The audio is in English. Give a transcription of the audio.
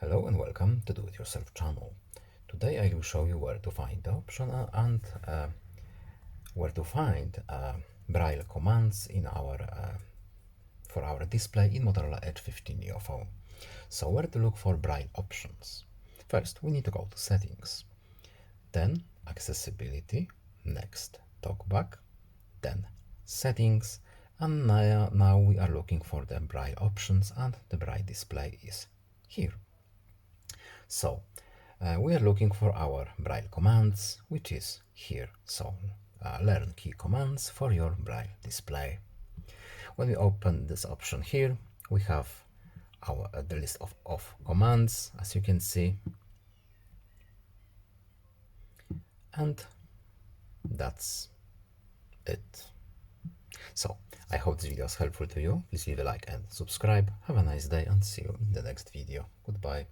Hello and welcome to Do-It-Yourself channel. Today I will show you where to find the option and where to find Braille commands in for our display in Motorola Edge 15 Neo phone. So where to look for Braille options? First, we need to go to Settings, then Accessibility, next TalkBack, then Settings, and now we are looking for the Braille options, and the Braille display is here. So we are looking for our Braille commands, which is here. So learn key commands for your Braille display. When we open this option here, we have the list of commands, as you can see, and that's it. So I hope this video was helpful to you. Please leave a like and subscribe. Have a nice day and see you in the next video. Goodbye.